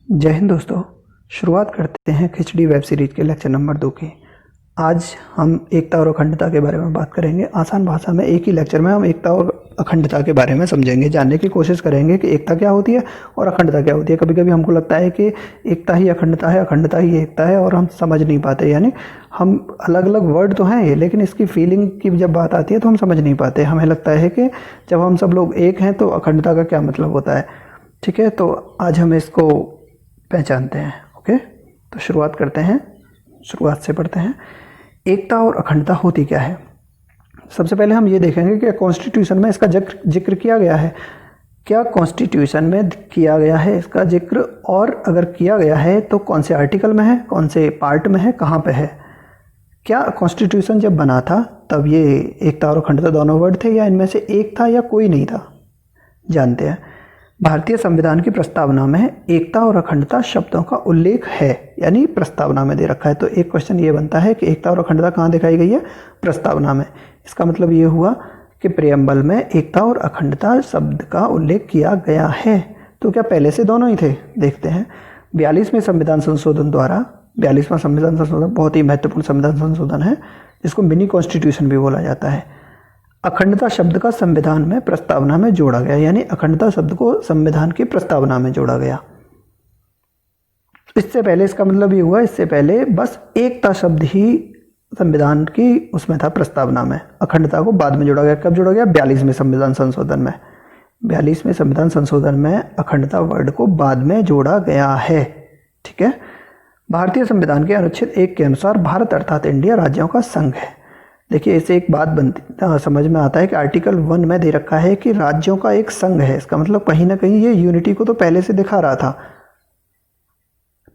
जय हिंद दोस्तों। शुरुआत करते हैं खिचड़ी वेब सीरीज के लेक्चर नंबर 2 की। आज हम एकता और अखंडता के बारे में बात करेंगे। आसान भाषा में एक ही लेक्चर में हम एकता और अखंडता के बारे में समझेंगे, जानने की कोशिश करेंगे कि एकता क्या होती है और अखंडता क्या होती है। कभी कभी हमको लगता है कि एकता ही अखंडता है, अखंडता ही एकता है, और हम समझ नहीं पाते। यानी हम अलग अलग वर्ड तो हैं ये, लेकिन इसकी फीलिंग की जब बात आती है तो हम समझ नहीं पाते। हमें लगता है कि जब हम सब लोग एक हैं तो अखंडता का क्या मतलब होता है। ठीक है, तो आज हम इसको पहचानते हैं। ओके, तो शुरुआत करते हैं। शुरुआत से पढ़ते हैं। एकता और अखंडता होती क्या है। सबसे पहले हम ये देखेंगे कि कॉन्स्टिट्यूशन में इसका जिक्र किया गया है। क्या कॉन्स्टिट्यूशन में किया गया है इसका जिक्र, और अगर किया गया है तो कौन से आर्टिकल में है, कौन से पार्ट में है, कहाँ पे है। क्या कॉन्स्टिट्यूशन जब बना था तब ये एकता और अखंडता दोनों वर्ड थे, या इनमें से एक था या कोई नहीं था। जानते हैं। भारतीय संविधान की प्रस्तावना में एकता और अखंडता शब्दों का उल्लेख है, यानी प्रस्तावना में दे रखा है। तो एक क्वेश्चन ये बनता है कि एकता और अखंडता कहाँ दिखाई गई है, प्रस्तावना में। इसका मतलब ये हुआ कि प्रेम्बल में एकता और अखंडता शब्द का उल्लेख किया गया है। तो क्या पहले से दोनों ही थे, देखते हैं। 42वें संविधान संशोधन द्वारा, 42वां संविधान संशोधन बहुत ही महत्वपूर्ण संविधान संशोधन है, जिसको मिनी कॉन्स्टिट्यूशन भी बोला जाता है। अखंडता शब्द का संविधान में प्रस्तावना में जोड़ा गया, यानी अखंडता शब्द को संविधान की प्रस्तावना में जोड़ा गया। इससे पहले इसका मतलब ये हुआ, इससे पहले बस एकता शब्द ही संविधान की उसमें था, प्रस्तावना में। अखंडता को बाद में जोड़ा गया। कब जोड़ा गया? 42वें संविधान संशोधन में। 42वें संविधान संशोधन में अखंडता वर्ड को बाद में जोड़ा गया है। ठीक है। भारतीय संविधान के अनुच्छेद 1 के अनुसार भारत अर्थात इंडिया राज्यों का संघ है। देखिए, इससे एक बात बनती समझ में आता है कि आर्टिकल 1 में दे रखा है कि राज्यों का एक संघ है। इसका मतलब कहीं ना कहीं ये यूनिटी को तो पहले से दिखा रहा था।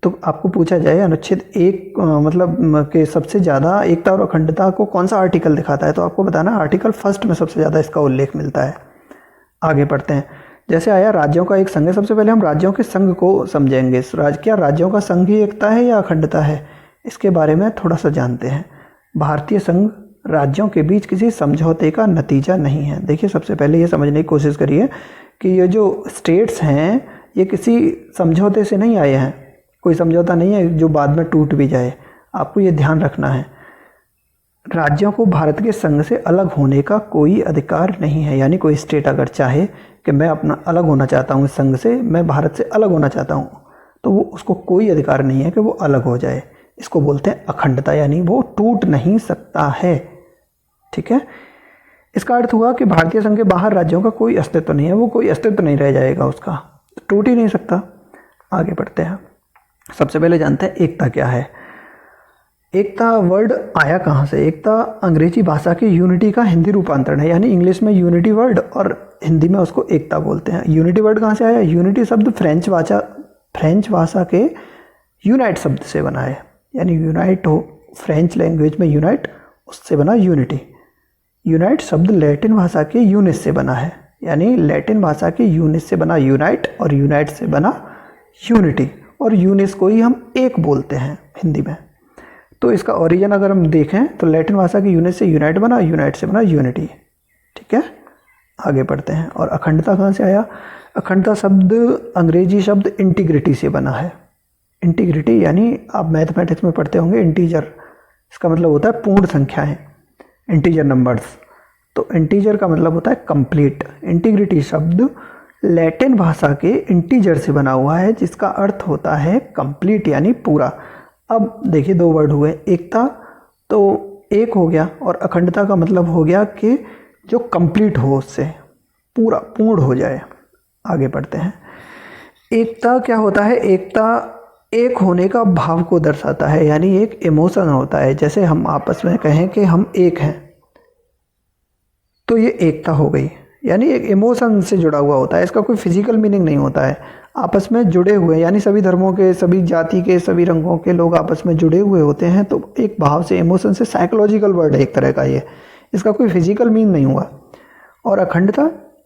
तो आपको पूछा जाए अनुच्छेद 1 मतलब कि सबसे ज़्यादा एकता और अखंडता को कौन सा आर्टिकल दिखाता है, तो आपको बताना आर्टिकल 1 में सबसे ज़्यादा इसका उल्लेख मिलता है। आगे पढ़ते हैं। जैसे आया राज्यों का एक संघ है, सबसे पहले हम राज्यों के संघ को समझेंगे। क्या राज्यों का संघ ही एकता है या अखंडता है, इसके बारे में थोड़ा सा जानते हैं। भारतीय संघ राज्यों के बीच किसी समझौते का नतीजा नहीं है। देखिए, सबसे पहले ये समझने की कोशिश करिए कि ये जो स्टेट्स हैं ये किसी समझौते से नहीं आए हैं। कोई समझौता नहीं है जो बाद में टूट भी जाए। आपको ये ध्यान रखना है। राज्यों को भारत के संघ से अलग होने का कोई अधिकार नहीं है। यानी कोई स्टेट अगर चाहे कि मैं अपना अलग होना चाहता हूँ इस संघ से, मैं भारत से अलग होना चाहता हूँ, तो वो उसको कोई अधिकार नहीं है कि वो अलग हो जाए। इसको बोलते हैं अखंडता, यानी वो टूट नहीं सकता है। ठीक है। इसका अर्थ हुआ कि भारतीय संघ के बाहर राज्यों का कोई अस्तित्व नहीं है, वो कोई अस्तित्व नहीं रह जाएगा उसका, टूट ही नहीं सकता। आगे बढ़ते हैं। सबसे पहले जानते हैं एकता क्या है। एकता वर्ड आया कहाँ से? एकता अंग्रेजी भाषा की यूनिटी का हिंदी रूपांतरण है, यानी इंग्लिश में यूनिटी वर्ड और हिंदी में उसको एकता बोलते हैं। यूनिटी वर्ड कहाँ से आया? यूनिटी शब्द फ्रेंच भाषा के यूनाइट शब्द से बना है, यानी यूनाइट हो, फ्रेंच लैंग्वेज में यूनाइट, उससे बना यूनिटी। यूनाइट शब्द लैटिन भाषा के यूनिस से बना है, यानी लैटिन भाषा के यूनिस से बना यूनाइट, और यूनाइट से बना यूनिटी, और यूनिस को ही हम एक बोलते हैं हिंदी में। तो इसका ओरिजिन अगर हम देखें तो लैटिन भाषा की यूनिस से यूनाइट बना, यूनाइट से बना यूनिटी। ठीक है। आगे बढ़ते हैं। और अखंडता कहाँ से आया? अखंडता शब्द अंग्रेजी शब्द इंटीग्रिटी से बना है। इंटीग्रिटी यानी आप मैथमेटिक्स में पढ़ते होंगे, इंटीजर, इसका मतलब होता है पूर्ण संख्याएं, इंटीजर नंबर्स। तो इंटीजर का मतलब होता है कंप्लीट। इंटीग्रिटी शब्द लैटिन भाषा के इंटीजर से बना हुआ है, जिसका अर्थ होता है कंप्लीट, यानी पूरा। अब देखिए, 2 वर्ड हुए। एकता तो एक हो गया, और अखंडता का मतलब हो गया कि जो कंप्लीट हो, उससे पूरा पूर्ण हो जाए। आगे बढ़ते हैं। एकता क्या होता है? एकता एक होने का भाव को दर्शाता है, यानी एक इमोशन होता है। जैसे हम आपस में कहें कि हम एक हैं, तो ये एकता हो गई, यानी एक इमोशन से जुड़ा हुआ होता है। इसका कोई फिजिकल मीनिंग नहीं होता है। आपस में जुड़े हुए, यानी सभी धर्मों के, सभी जाति के, सभी रंगों के लोग आपस में जुड़े हुए होते हैं, तो एक भाव से, इमोशन से, साइकोलॉजिकल वर्ड है एक तरह का ये। इसका कोई फिजिकल मीन नहीं हुआ। और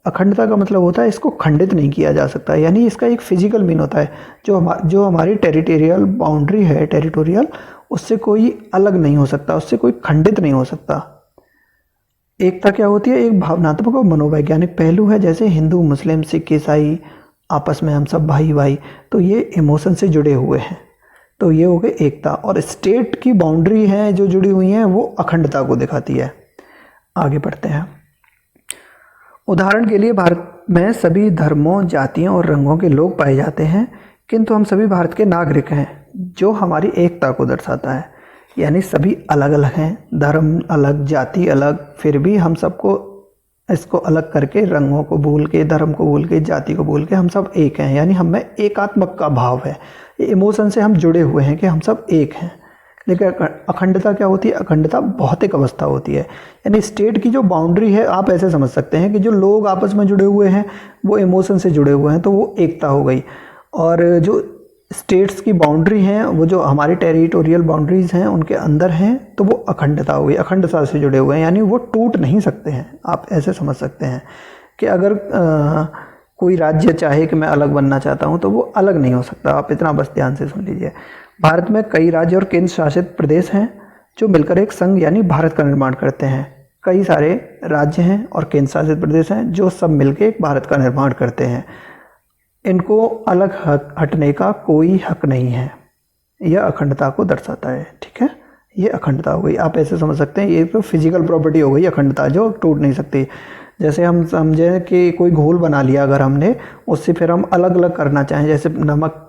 अखंडता का मतलब होता है इसको खंडित नहीं किया जा सकता, यानी इसका एक फिजिकल मीन होता है। जो हमारी टेरिटोरियल बाउंड्री है, टेरिटोरियल, उससे कोई अलग नहीं हो सकता, उससे कोई खंडित नहीं हो सकता। एकता क्या होती है? एक भावनात्मक और मनोवैज्ञानिक पहलू है। जैसे हिंदू, मुस्लिम, सिख, ईसाई आपस में हम सब भाई भाई, तो ये इमोशन से जुड़े हुए हैं। तो ये हो गई एकता। और स्टेट की बाउंड्री है जो जुड़ी हुई हैं वो अखंडता को दिखाती है। आगे बढ़ते हैं। उदाहरण के लिए भारत में सभी धर्मों, जातियों और रंगों के लोग पाए जाते हैं, किंतु हम सभी भारत के नागरिक हैं, जो हमारी एकता को दर्शाता है। यानी सभी अलग अलग हैं, धर्म अलग, जाति अलग, फिर भी हम सबको इसको अलग करके, रंगों को भूल के, धर्म को भूल के, जाति को भूल के हम सब एक हैं। यानी हम में एकात्मक का भाव है। ये इमोशन से हम जुड़े हुए हैं कि हम सब एक हैं। लेकिन अखंडता क्या होती है? अखंडता भौतिक अवस्था होती है। यानी स्टेट की जो बाउंड्री है, आप ऐसे समझ सकते हैं कि जो लोग आपस में जुड़े हुए हैं वो इमोशन से जुड़े हुए हैं, तो वो एकता हो गई। और जो स्टेट्स की बाउंड्री हैं, वो जो हमारी टेरिटोरियल बाउंड्रीज हैं उनके अंदर हैं, तो वो अखंडता हो गई, अखंडता से जुड़े हुए हैं। यानी वो टूट नहीं सकते हैं। आप ऐसे समझ सकते हैं कि अगर कोई राज्य चाहे कि मैं अलग बनना चाहता हूँ तो वो अलग नहीं हो सकता। आप इतना बस ध्यान से सुन लीजिए। भारत में कई राज्य और केंद्र शासित प्रदेश हैं जो मिलकर एक संघ यानी भारत का निर्माण करते हैं। कई सारे राज्य हैं और केंद्र शासित प्रदेश हैं जो सब मिलकर एक भारत का निर्माण करते हैं। इनको अलग हटने का कोई हक नहीं है। यह अखंडता को दर्शाता है। ठीक है, ये अखंडता हो गई। आप ऐसे समझ सकते हैं, ये तो फिजिकल प्रॉपर्टी हो गई अखंडता, जो टूट नहीं सकती। जैसे हम समझें कि कोई घोल बना लिया अगर हमने, उससे फिर हम अलग अलग करना चाहें, जैसे नमक,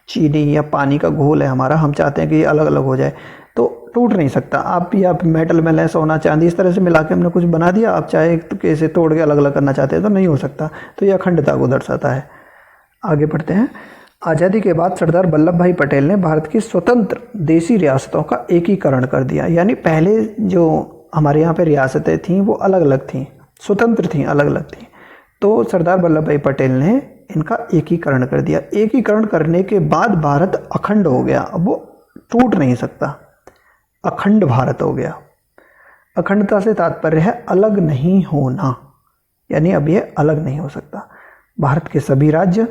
चीनी या पानी का घोल है हमारा, हम चाहते हैं कि ये अलग अलग हो जाए, तो टूट नहीं सकता। आप या मेटल में लें, सोना चांदी, इस तरह से मिला के हमने कुछ बना दिया, आप चाहे तो कैसे तोड़ के अलग अलग करना चाहते हैं तो नहीं हो सकता। तो ये अखंडता को दर्शाता है। आगे बढ़ते हैं। आज़ादी के बाद सरदार वल्लभ भाई पटेल ने भारत की स्वतंत्र देशी रियासतों का एकीकरण कर दिया। यानी पहले जो हमारे यहाँ पे रियासतें थीं वो अलग अलग थीं, स्वतंत्र थीं, अलग अलग थीं। तो सरदार वल्लभ भाई पटेल ने इनका एकीकरण कर दिया। एकीकरण करने के बाद भारत अखंड हो गया। अब वो टूट नहीं सकता, अखंड भारत हो गया। अखंडता से तात्पर्य है अलग नहीं होना, यानी अब ये अलग नहीं हो सकता। भारत के सभी राज्य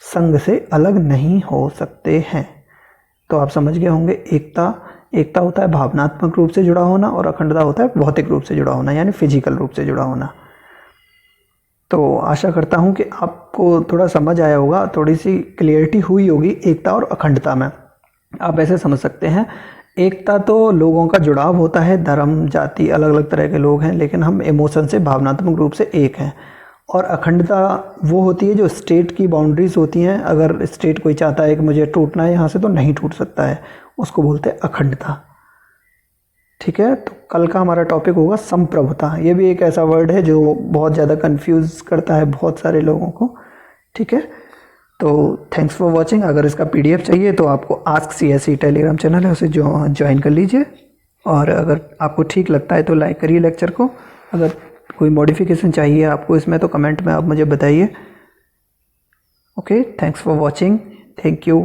संघ से अलग नहीं हो सकते हैं। तो आप समझ गए होंगे, एकता होता है भावनात्मक रूप से जुड़ा होना और अखंडता होता है भौतिक रूप से जुड़ा होना, यानी फिजिकल रूप से जुड़ा होना। तो आशा करता हूँ कि आपको थोड़ा समझ आया होगा, थोड़ी सी क्लियरिटी हुई होगी एकता और अखंडता में। आप ऐसे समझ सकते हैं, एकता तो लोगों का जुड़ाव होता है, धर्म, जाति, अलग अलग तरह के लोग हैं, लेकिन हम इमोशन से, भावनात्मक रूप से एक हैं। और अखंडता वो होती है जो स्टेट की बाउंड्रीज होती हैं। अगर स्टेट कोई चाहता है कि मुझे टूटना है यहाँ से, तो नहीं टूट सकता है, उसको बोलते हैं अखंडता। ठीक है, तो कल का हमारा टॉपिक होगा संप्रभुता। ये भी एक ऐसा वर्ड है जो बहुत ज़्यादा कंफ्यूज करता है बहुत सारे लोगों को। ठीक है, तो थैंक्स फॉर वॉचिंग। अगर इसका PDF चाहिए तो आपको आस्क CSE टेलीग्राम चैनल है, उसे ज्वाइन कर लीजिए। और अगर आपको ठीक लगता है तो लाइक करिए लेक्चर को। अगर कोई मॉडिफिकेशन चाहिए आपको इसमें तो कमेंट में आप मुझे बताइए। Okay, thanks for watching, thank you.